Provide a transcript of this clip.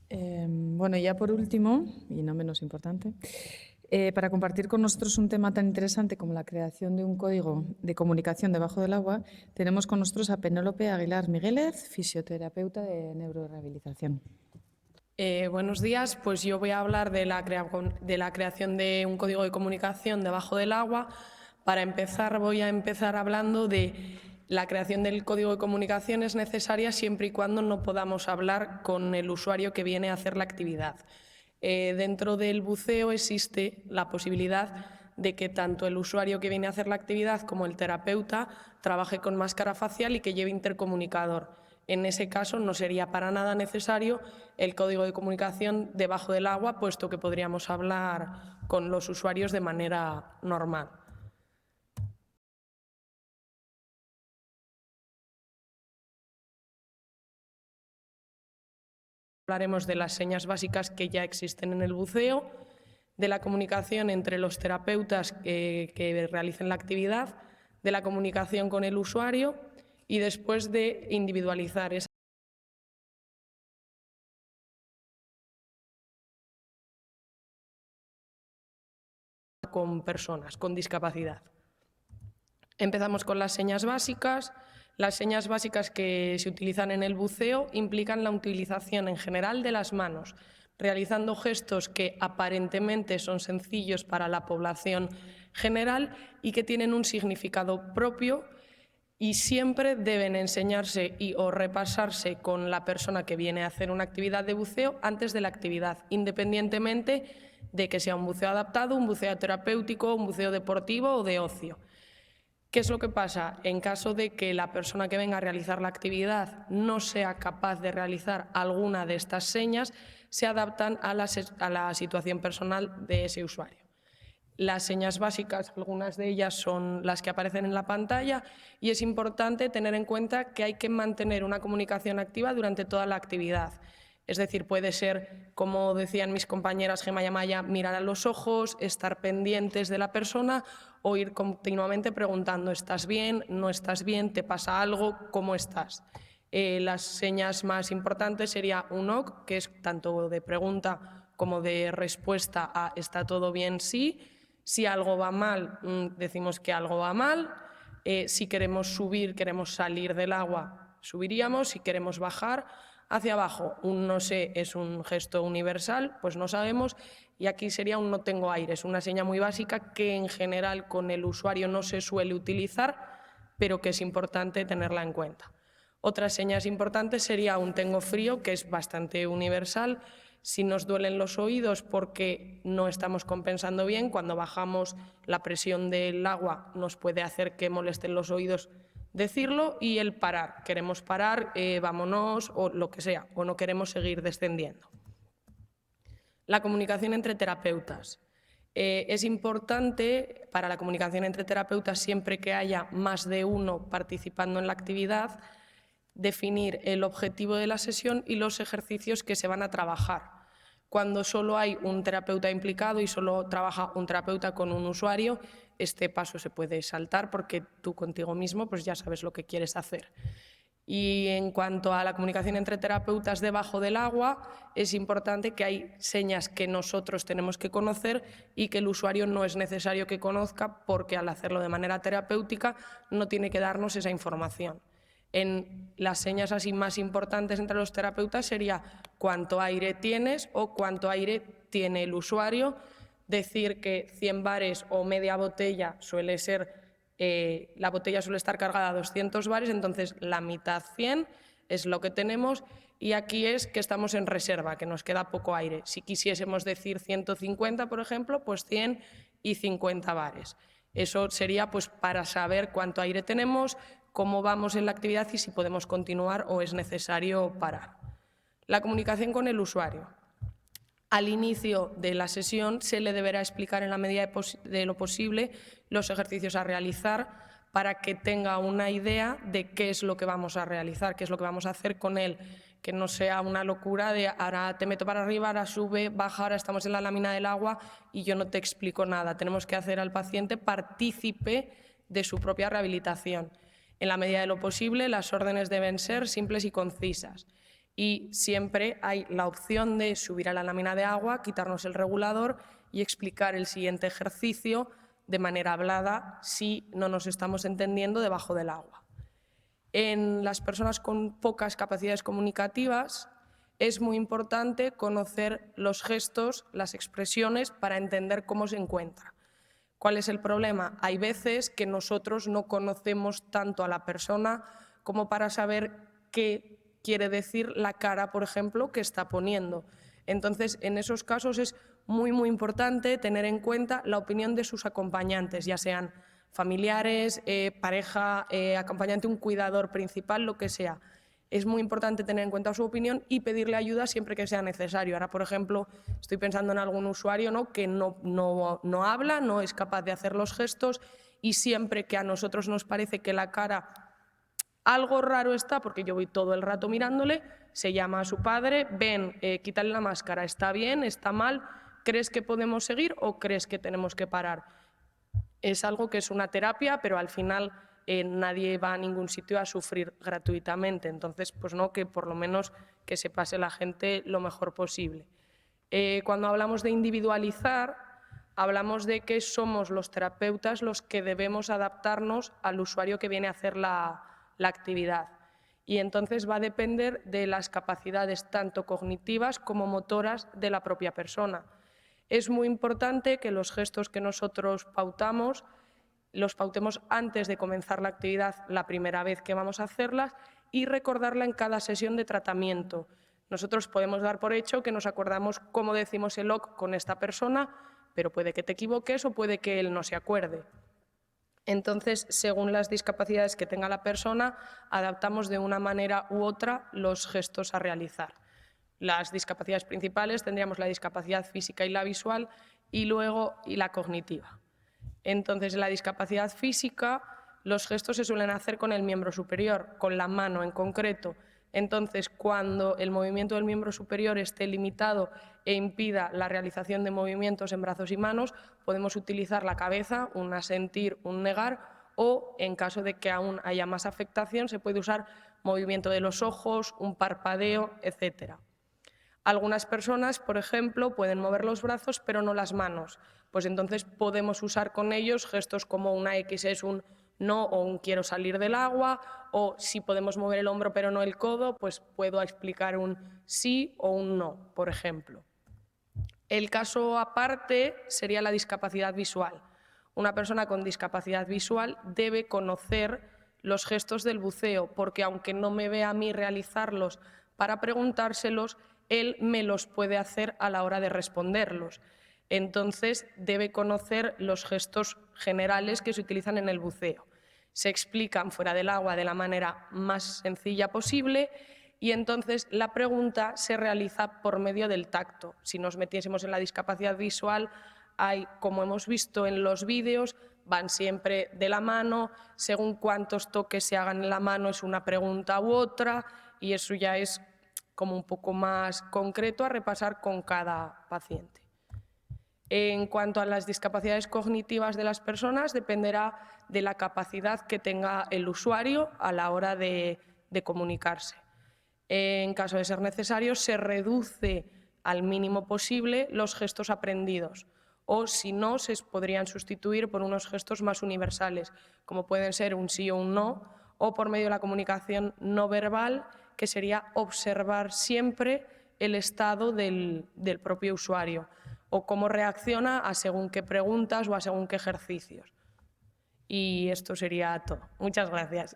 Bueno, ya por último, y no menos importante, para compartir con nosotros un tema tan interesante como la creación de un código de comunicación debajo del agua, tenemos con nosotros a Penélope Aguilar Miguélez, fisioterapeuta de neurorehabilitación. Buenos días, pues yo voy a hablar de la creación de un código de comunicación debajo del agua. Para empezar, voy a empezar hablando de la creación del código de comunicación es necesaria siempre y cuando no podamos hablar con el usuario que viene a hacer la actividad. Dentro del buceo existe la posibilidad de que tanto el usuario que viene a hacer la actividad como el terapeuta trabaje con máscara facial y que lleve intercomunicador. En ese caso no sería para nada necesario el código de comunicación debajo del agua, puesto que podríamos hablar con los usuarios de manera normal. Hablaremos de las señas básicas que ya existen en el buceo, de la comunicación entre los terapeutas que realicen la actividad, de la comunicación con el usuario y después de individualizar esa con personas con discapacidad. Empezamos con las señas básicas. Las señas básicas que se utilizan en el buceo implican la utilización en general de las manos, realizando gestos que aparentemente son sencillos para la población general y que tienen un significado propio y siempre deben enseñarse o repasarse con la persona que viene a hacer una actividad de buceo antes de la actividad, independientemente de que sea un buceo adaptado, un buceo terapéutico, un buceo deportivo o de ocio. ¿Qué es lo que pasa? En caso de que la persona que venga a realizar la actividad no sea capaz de realizar alguna de estas señas, se adaptan a la situación personal de ese usuario. Las señas básicas, algunas de ellas son las que aparecen en la pantalla y es importante tener en cuenta que hay que mantener una comunicación activa durante toda la actividad. Es decir, puede ser, como decían mis compañeras Gemma y Amaya, mirar a los ojos, estar pendientes de la persona o ir continuamente preguntando ¿estás bien? ¿No estás bien? ¿Te pasa algo? ¿Cómo estás? Las señas más importantes sería un OK, que es tanto de pregunta como de respuesta a ¿está todo bien? Sí. Si algo va mal, decimos que algo va mal. Si queremos subir, queremos salir del agua, subiríamos. Si queremos bajar, hacia abajo. Un no sé es un gesto universal, pues no sabemos. Y aquí sería un no tengo aire. Es una seña muy básica que en general con el usuario no se suele utilizar, pero que es importante tenerla en cuenta. Otras señas importantes sería un tengo frío, que es bastante universal. Si nos duelen los oídos porque no estamos compensando bien, cuando bajamos la presión del agua nos puede hacer que molesten los oídos decirlo, y el parar. Queremos parar, vámonos o lo que sea, o no queremos seguir descendiendo. La comunicación entre terapeutas. Es importante para la comunicación entre terapeutas, siempre que haya más de uno participando en la actividad, definir el objetivo de la sesión y los ejercicios que se van a trabajar. Cuando solo hay un terapeuta implicado y solo trabaja un terapeuta con un usuario, este paso se puede saltar porque tú contigo mismo pues ya sabes lo que quieres hacer. Y en cuanto a la comunicación entre terapeutas debajo del agua, es importante que hay señas que nosotros tenemos que conocer y que el usuario no es necesario que conozca, porque al hacerlo de manera terapéutica no tiene que darnos esa información. En las señas así más importantes entre los terapeutas sería cuánto aire tienes o cuánto aire tiene el usuario. Decir que 100 bares o media botella suele ser, la botella suele estar cargada a 200 bares, entonces la mitad 100 es lo que tenemos, y aquí es que estamos en reserva, que nos queda poco aire. Si quisiésemos decir 150, por ejemplo, pues 100 y 50 bares. Eso sería pues para saber cuánto aire tenemos, cómo vamos en la actividad y si podemos continuar o es necesario parar. La comunicación con el usuario. Al inicio de la sesión se le deberá explicar en la medida de lo posible los ejercicios a realizar para que tenga una idea de qué es lo que vamos a realizar, qué es lo que vamos a hacer con él, que no sea una locura de ahora te meto para arriba, ahora sube, baja, ahora estamos en la lámina del agua y yo no te explico nada. Tenemos que hacer al paciente partícipe de su propia rehabilitación. En la medida de lo posible, las órdenes deben ser simples y concisas. Y siempre hay la opción de subir a la lámina de agua, quitarnos el regulador y explicar el siguiente ejercicio de manera hablada si no nos estamos entendiendo debajo del agua. En las personas con pocas capacidades comunicativas es muy importante conocer los gestos, las expresiones, para entender cómo se encuentra. ¿Cuál es el problema? Hay veces que nosotros no conocemos tanto a la persona como para saber qué quiere decir la cara, por ejemplo, que está poniendo. Entonces, en esos casos es muy importante tener en cuenta la opinión de sus acompañantes, ya sean familiares, pareja, acompañante, un cuidador principal, lo que sea. Es muy importante tener en cuenta su opinión y pedirle ayuda siempre que sea necesario. Ahora, por ejemplo, estoy pensando en algún usuario, ¿no?, que no habla, no es capaz de hacer los gestos, y siempre que a nosotros nos parece que la cara algo raro está, porque yo voy todo el rato mirándole, se llama a su padre, ven, quítale la máscara, ¿está bien? ¿Está mal? ¿Crees que podemos seguir o crees que tenemos que parar? Es algo que es una terapia, pero al final nadie va a ningún sitio a sufrir gratuitamente. Entonces, pues no, que por lo menos que se pase la gente lo mejor posible. Cuando hablamos de individualizar, hablamos de que somos los terapeutas los que debemos adaptarnos al usuario que viene a hacer la actividad. Y entonces va a depender de las capacidades tanto cognitivas como motoras de la propia persona. Es muy importante que los gestos que nosotros pautamos los pautemos antes de comenzar la actividad la primera vez que vamos a hacerlas y recordarla en cada sesión de tratamiento. Nosotros podemos dar por hecho que nos acordamos cómo decimos el OK con esta persona, pero puede que te equivoques o puede que él no se acuerde. Entonces, según las discapacidades que tenga la persona, adaptamos de una manera u otra los gestos a realizar. Las discapacidades principales tendríamos la discapacidad física y la visual, y luego la cognitiva. Entonces, en la discapacidad física, los gestos se suelen hacer con el miembro superior, con la mano en concreto. Entonces, cuando el movimiento del miembro superior esté limitado e impida la realización de movimientos en brazos y manos, podemos utilizar la cabeza, un asentir, un negar, o en caso de que aún haya más afectación, se puede usar movimiento de los ojos, un parpadeo, etc. Algunas personas, por ejemplo, pueden mover los brazos pero no las manos. Pues entonces podemos usar con ellos gestos como una X es un no o un quiero salir del agua, o si podemos mover el hombro pero no el codo, pues puedo explicar un sí o un no, por ejemplo. El caso aparte sería la discapacidad visual. Una persona con discapacidad visual debe conocer los gestos del buceo, porque aunque no me vea a mí realizarlos para preguntárselos, él me los puede hacer a la hora de responderlos. Entonces, debe conocer los gestos generales que se utilizan en el buceo. Se explican fuera del agua de la manera más sencilla posible y entonces la pregunta se realiza por medio del tacto. Si nos metiésemos en la discapacidad visual, hay, como hemos visto en los vídeos, van siempre de la mano, según cuántos toques se hagan en la mano es una pregunta u otra, y eso ya es como un poco más concreto a repasar con cada paciente. En cuanto a las discapacidades cognitivas de las personas, dependerá de la capacidad que tenga el usuario a la hora de comunicarse. En caso de ser necesario, se reduce al mínimo posible los gestos aprendidos, o si no, se podrían sustituir por unos gestos más universales, como pueden ser un sí o un no, o por medio de la comunicación no verbal, que sería observar siempre el estado del propio usuario o cómo reacciona a según qué preguntas o a según qué ejercicios. Y esto sería todo. Muchas gracias.